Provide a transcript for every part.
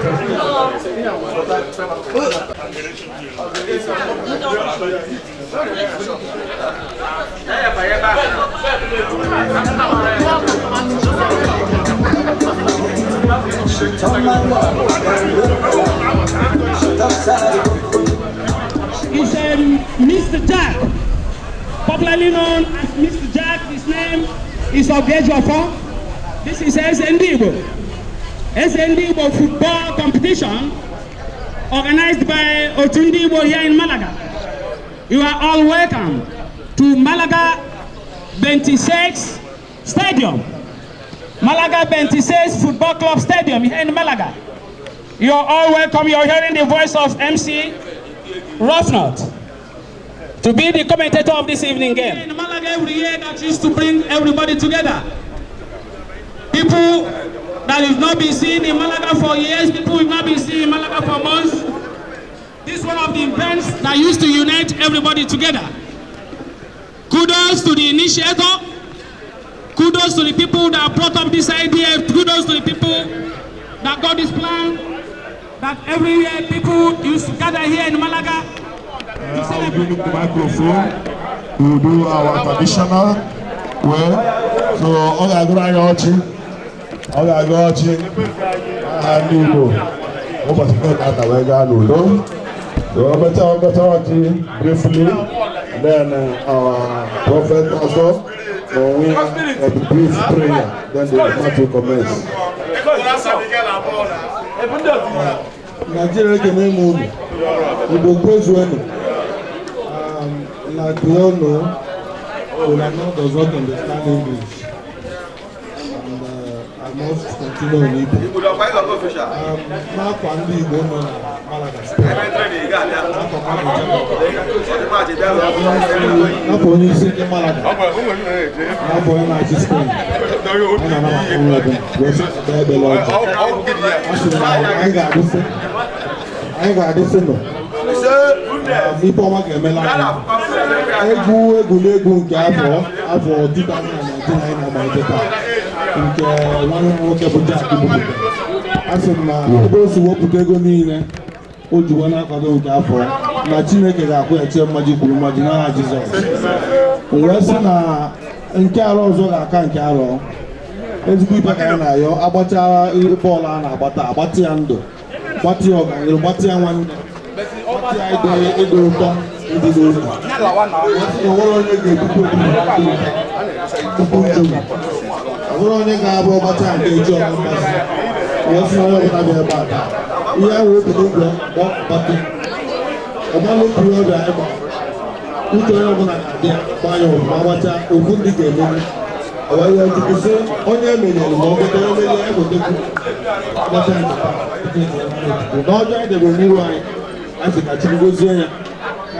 He's Mr. Jack, popularly known as Mr. Jack. His name is Ogejofor. This is SNDIGBO. SNDIGBO football competition organized by Otundibo here in Malaga. You are all welcome to Malaga 26 Stadium. Malaga 26 Football Club Stadium here in Malaga. You are all welcome. You are hearing the voice of MC Rothnot to be the commentator of this evening game. In Malaga every year that used to bring everybody together. People that have not been seen in Malaga for years, people who have not been seen in Malaga for months. This is one of the events that used to unite everybody together. Kudos to the initiator. Kudos to the people that brought up this idea. Kudos to the people that got this plan. That every year people used to gather here in Malaga. I'll bring the microphone to do our traditional way. So, all I got you, and you go. What was it that I got you? So, better briefly. Then our prophet also, we have a brief prayer. Then the match will commence. Nigeria can move. We will praise when. Like we all know, Olano does not understand English. And I must continue in Igbo. Mark Wandi Igbo no Malaga State. Not for only State Malaga. Not for only Spain. I got this no. People want to make egwu nke afọ 2019 nke nwanne nwoke bụ Jack Ibubike. Asị m na ebe o si wepụta ego niile o jiwo n'akwado nke afọ na Chineke ga-akwụghachi mmaji kwuru mmaji n'aha Jizọs. Wee sị na nke arọ ọzọ ga-aka nke arọ. Ezigbo ibe ka ya na-ayọ agbachara bọọlụ a na-agbata agbata ya ndụ, gbata ya ọganiru, gbata ya nwanne. Ego ụtọ ndị n'oge. Ọwụrụ onye ga-ebupu ọwụrụ onye ga-abụ ọgbacha nke eji ọma mmasị. Wee sị onye ọbụla bịa ebe a taa. Ihe ahụ obodo ụgwọ gbapụ. Ọgbalụ pụrụ ọbịa ịgba. Uche onye ọbụla na-abịa gbanye ọbụma gbacha ofu ndị ga-emeri. Ọwa ihe ọtụtụ sị onye emenyere ma ọ gụtara emeri ya egotekwu. Gbacha nke n'ọjọọ edebe n'iru anyị. I think I should go there. I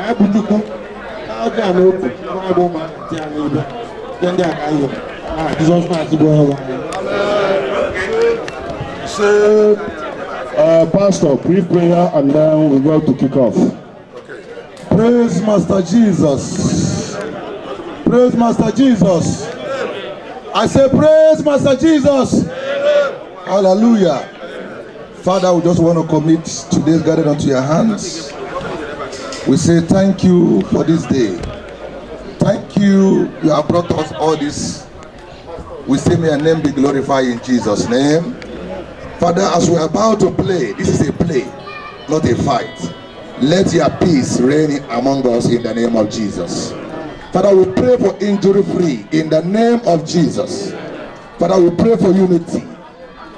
have to go. I can't open. I won't mind. Then there I go. Jesus Christ to go. So, Pastor, brief prayer and then we go to kick off. Okay. Praise Master Jesus. Praise Master Jesus. I say praise Master Jesus. Hallelujah. Father, we just want to commit today's gathering unto your hands. We say thank you for this day. Thank you, you have brought us all this. We say may your name be glorified in Jesus' name. Father, as we are about to play, this is a play, not a fight. Let your peace reign among us in the name of Jesus. Father, we pray for injury free in the name of Jesus. Father, we pray for unity.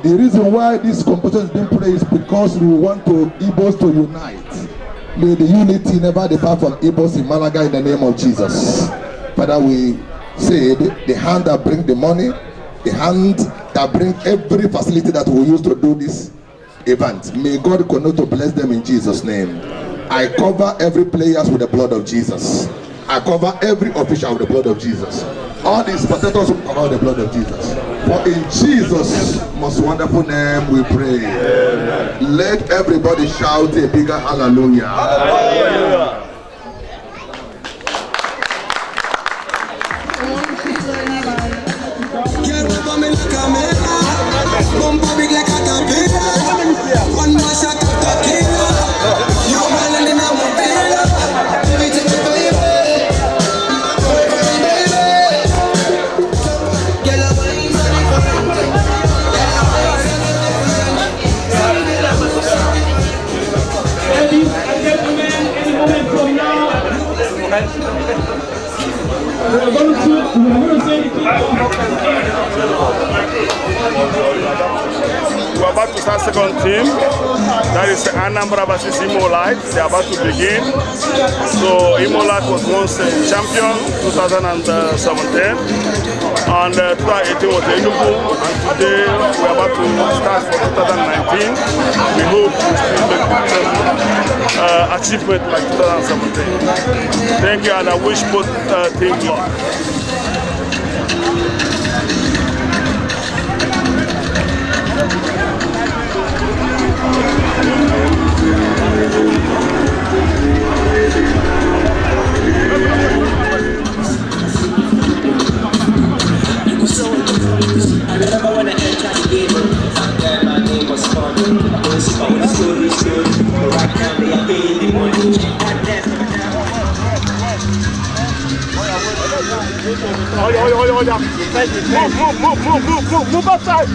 The reason why this competition is being played is because we want to Igbos to unite. May the unity never depart from Igbos in Malaga in the name of Jesus. Father, we say the hand that brings the money, the hand that brings every facility that we use to do this event. May God continue to bless them in Jesus' name. I cover every players with the blood of Jesus. I cover every official with the blood of Jesus. All these spectators will cover the blood of Jesus. For in Jesus' most wonderful name we pray. Amen. Let everybody shout a bigger hallelujah. Hallelujah. One We're about to start second team. That is Anambra versus Imolite. They're about to begin. So Imolite was once a champion 2017, and 2018 was Enugu, and today we're about to start for 2019. We hope we still make achievement like 2017. Thank you, and I wish both teams luck. I remember when I entered the game, back then my name was fun. Those who the story stood, but right now they are paying the money. Move outside.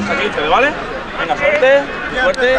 Aquí ustedes, ¿vale? Venga, fuerte, fuerte.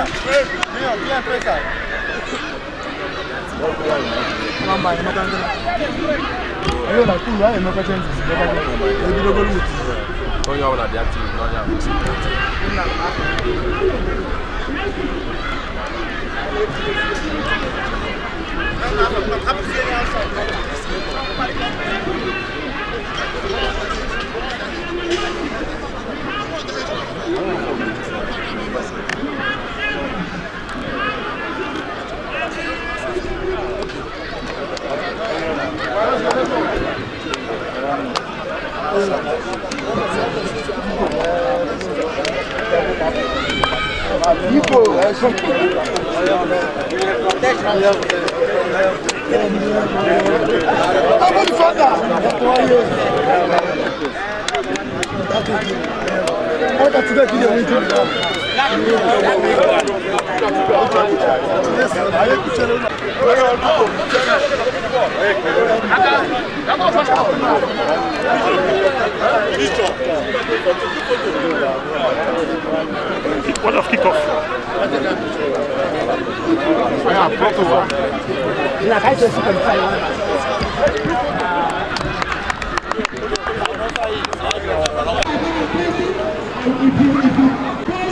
What of kickoff?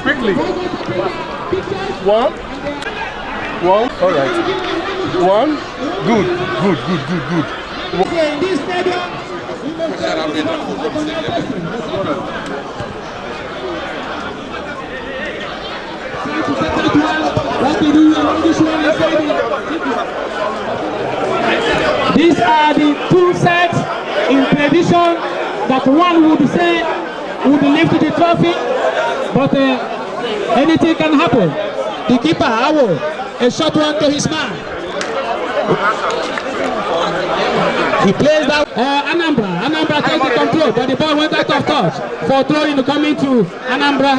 Quickly. One. All right. One. Good. In this stadium, these are the two sets in tradition that one would say would lift the trophy, but anything can happen. The keeper, Awo, a short one to his man. He plays that Anambra takes the control, but the ball went out of touch for throwing coming to Anambra.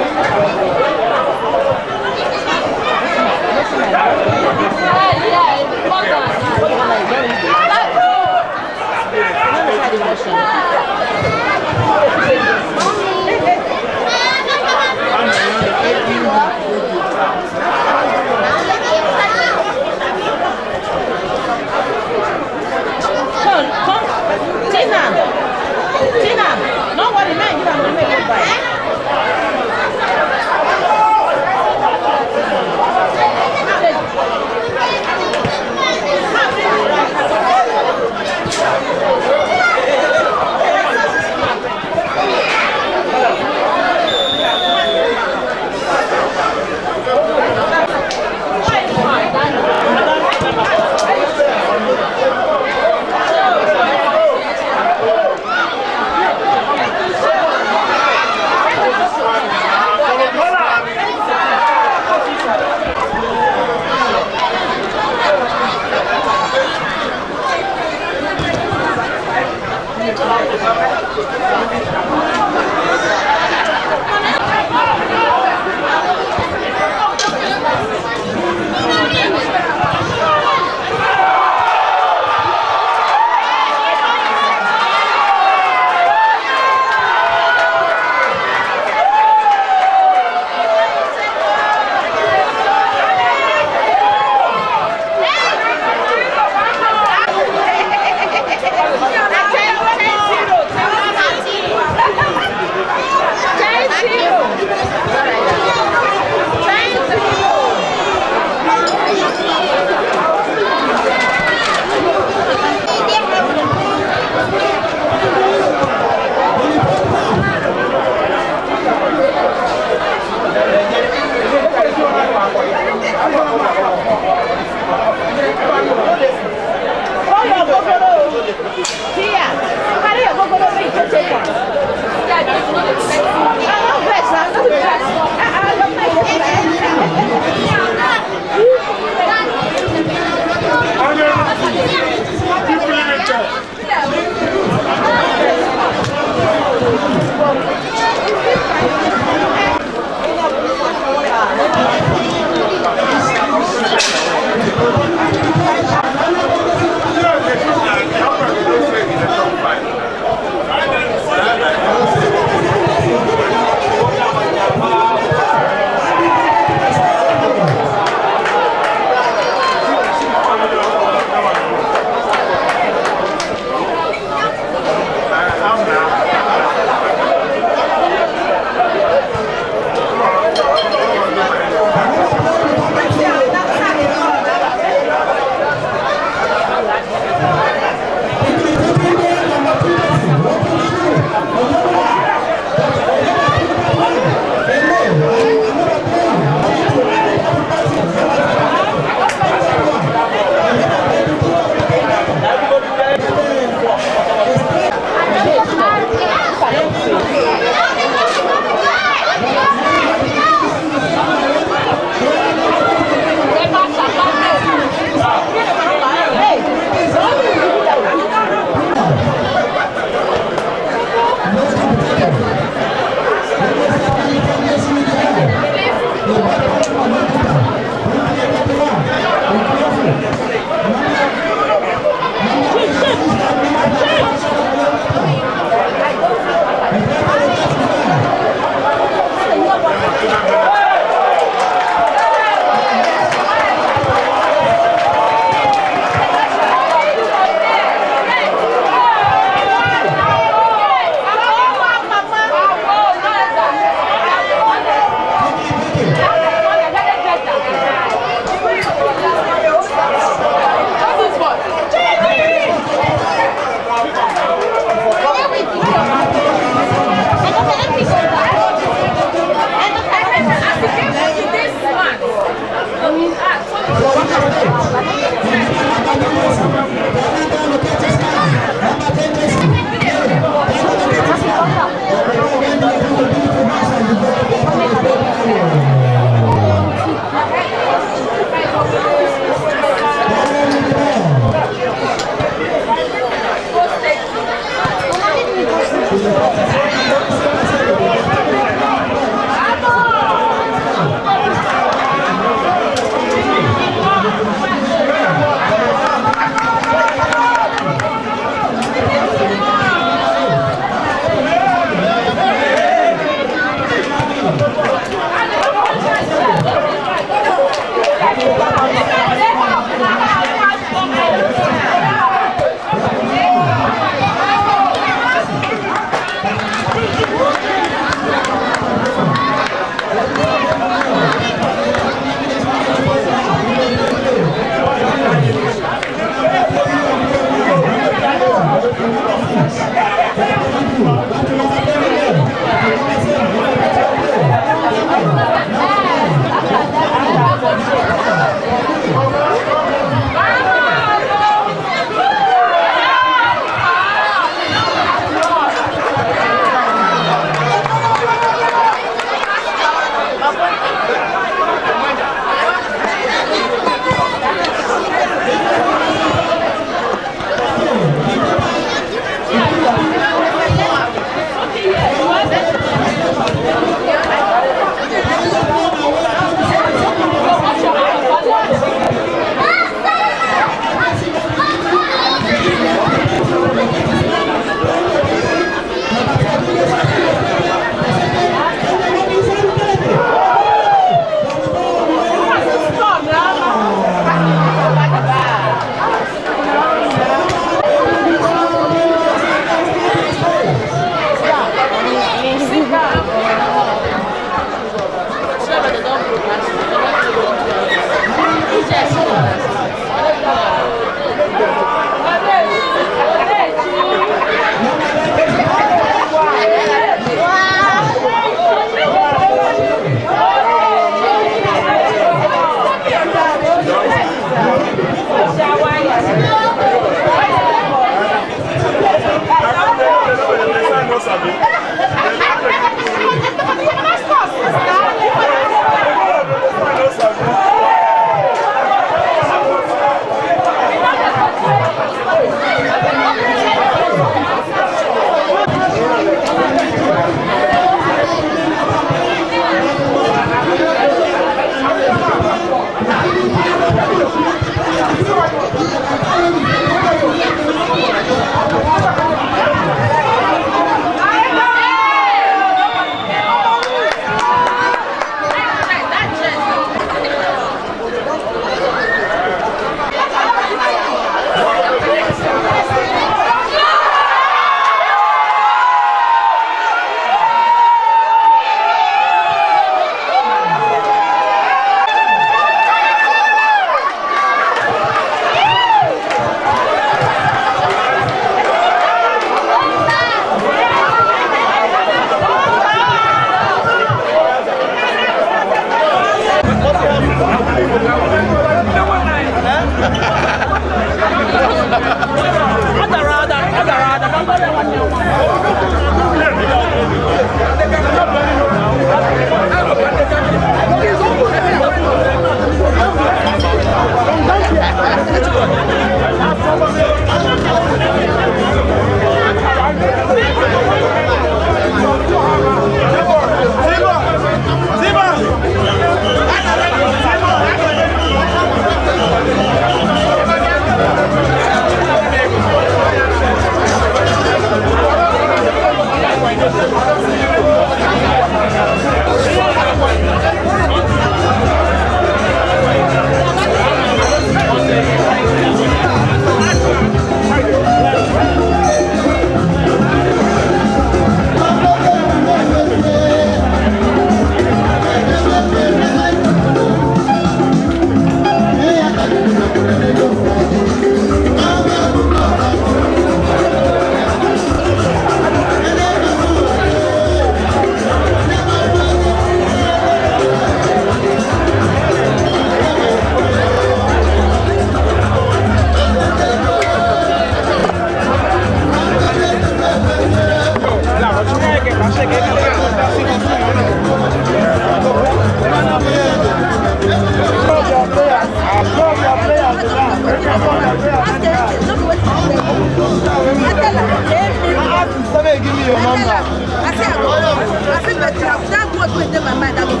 Give me your number. I said, but that was within my mind. I was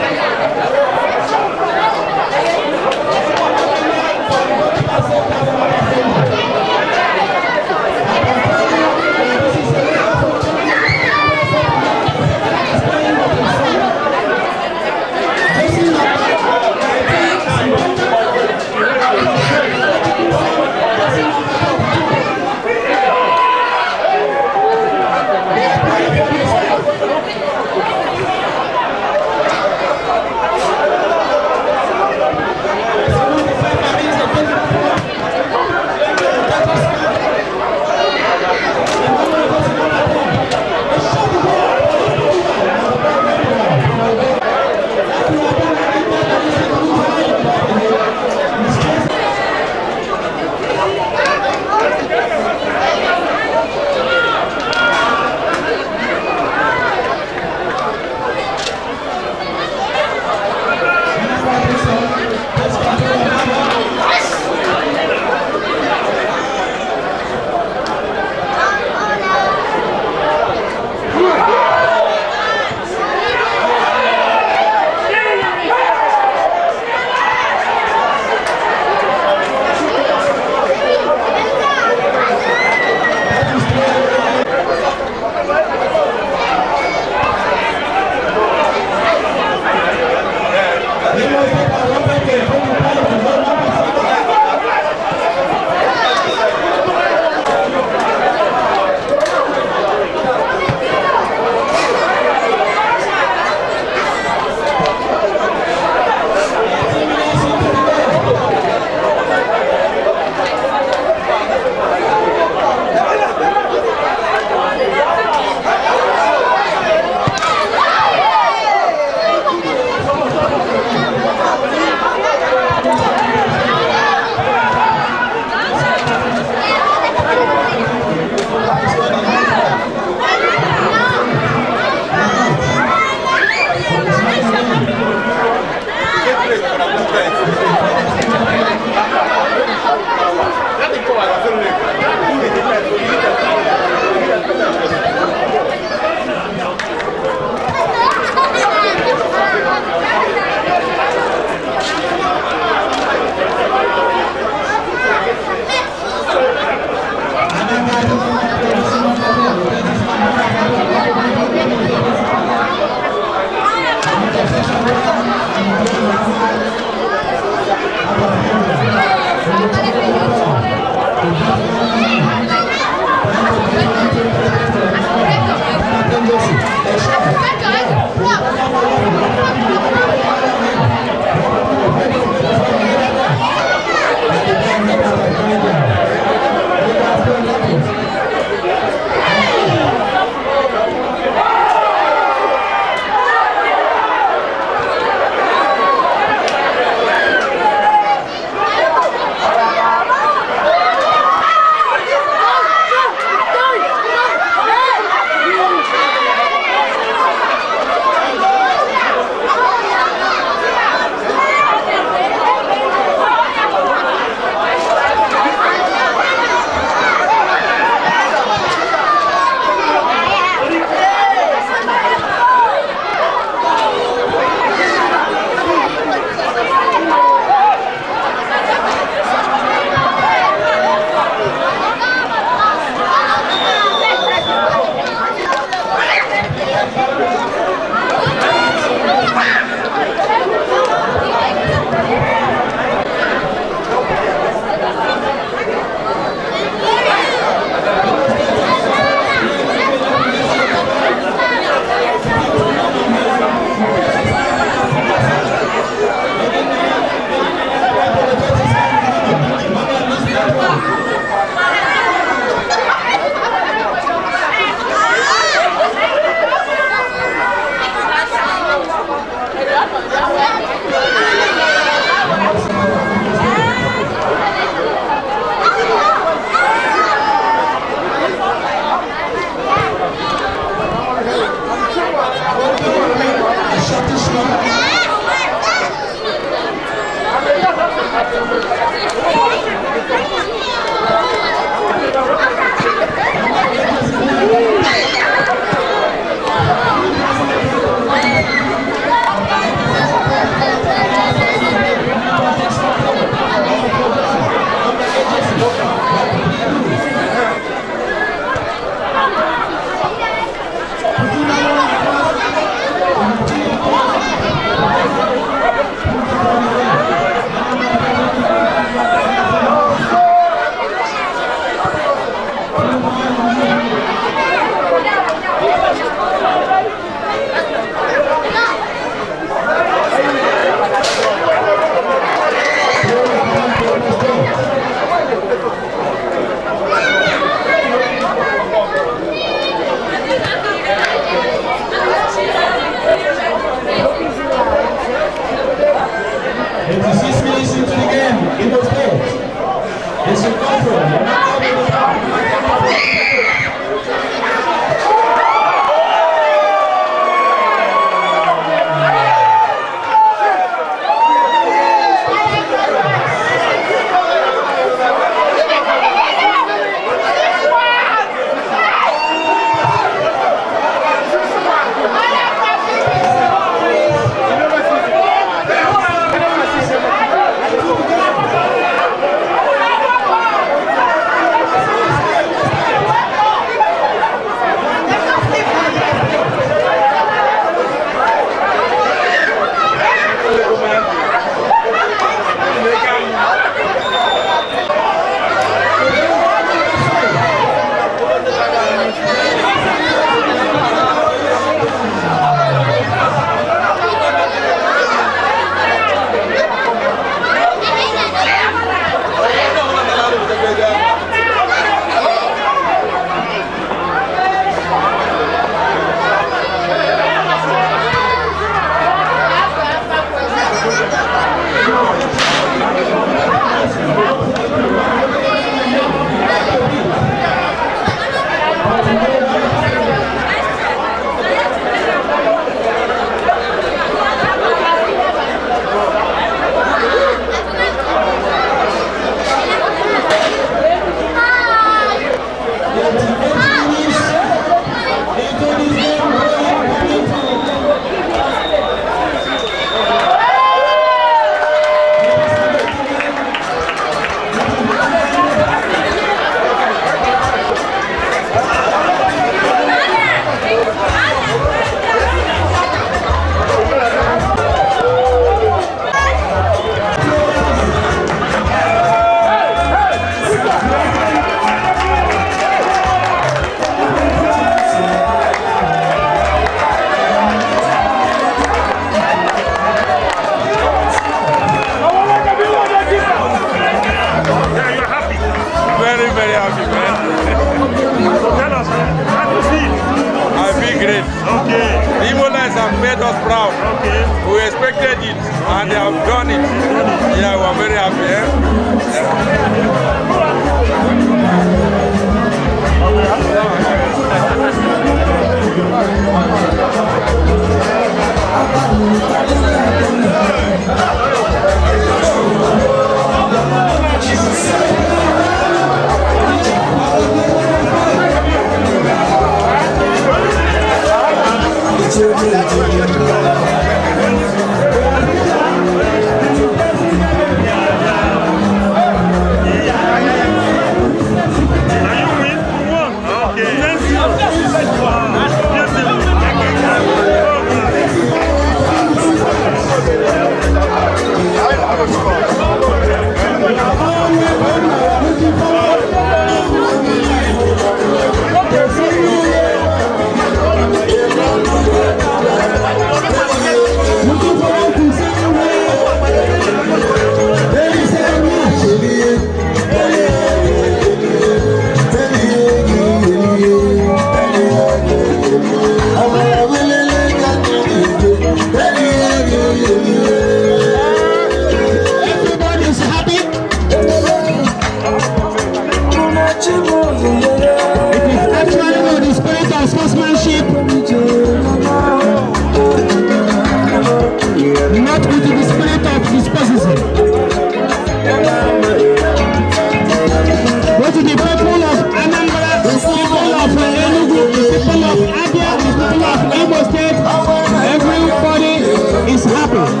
happy.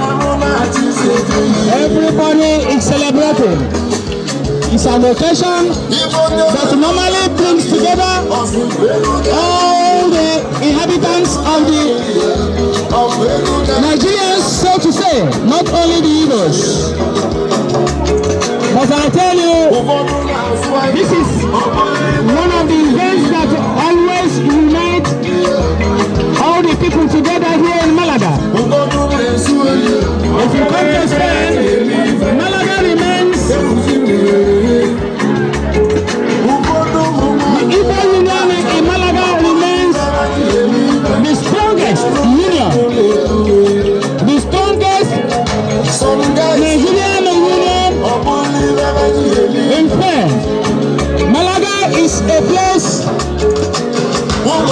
Everybody is celebrating. It's an occasion that normally brings together all the inhabitants of the Nigerians, so to say, not only the Igbos. But I tell you, this is one of the events that always unite all the people together here in Malaga. If you come to Spain, Malaga remains the Igbo Union in Malaga remains the strongest union, the strongest Nigerian union in Spain. Malaga is a place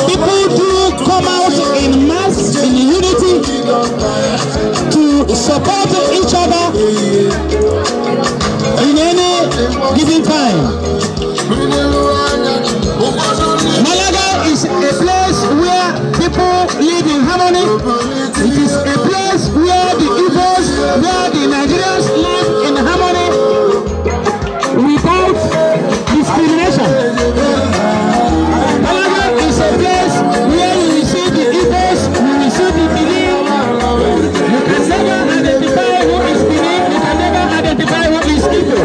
people do come out in mass, in unity, to support each other in any given time. Malaga is a place where people live in harmony. It is a place where the Igbos, where the Nigerians live in harmony without discrimination. Malaga is a place where you will see the Igbos, you will see the Benin. You can never identify who is Benin, you can never identify who is Igbo.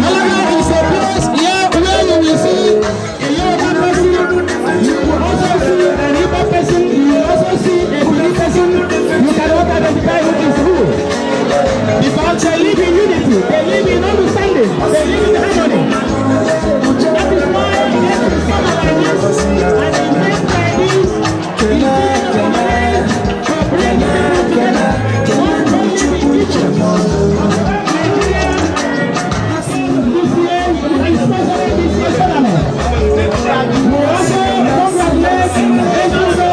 Malaga is a place here where you will see a Yoruba person, you will also see an Igbo person, you will also see a Benin person, you cannot identify who is who. Because they live in unity, they live in understanding, they live in harmony. That is why every summer like this, and events like this, is there to organize to bring people together. One country with teachers. Nigeria, this year, is sponsoring this year's tournament. We also congratulate Ezuzo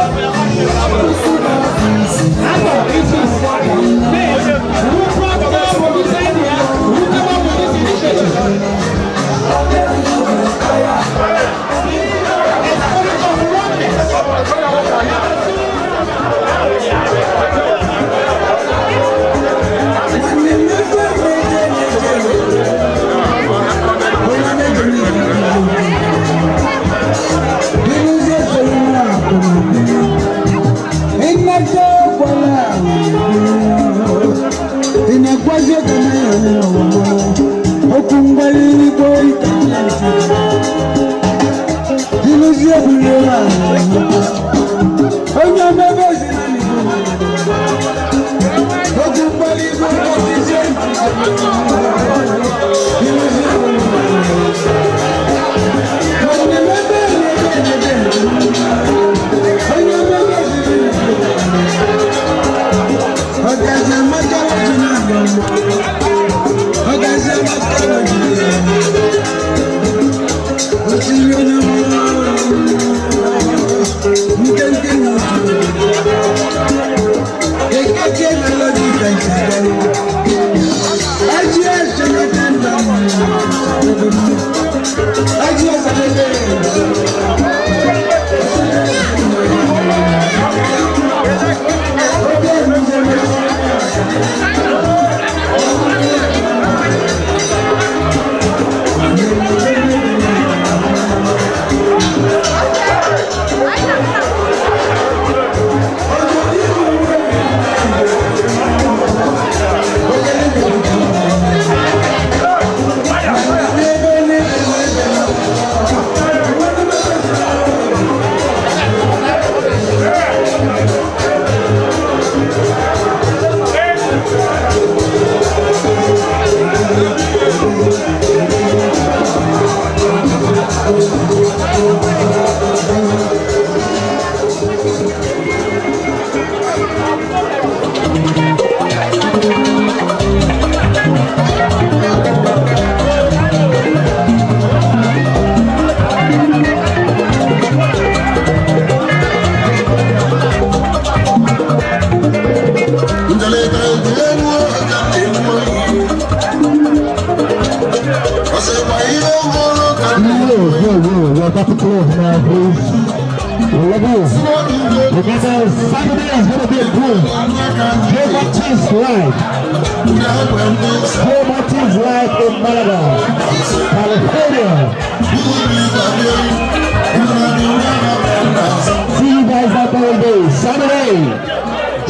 Ato, it is best, who brought up this idea, who came up with this initiative. Joe Martin's live. Joe Martin's live in Malaga, California. See you guys that Thursday, Saturday.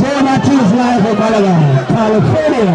Joe Martin's live in Malaga, California.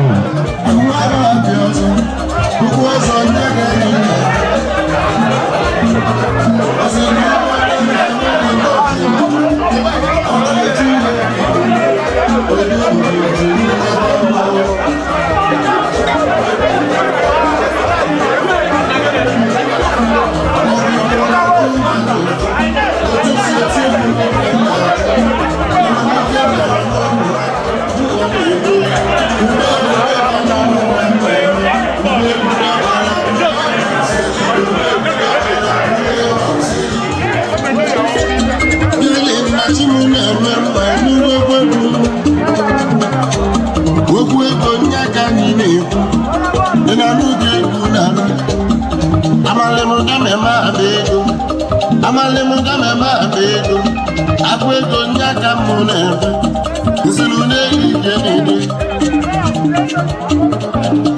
I'm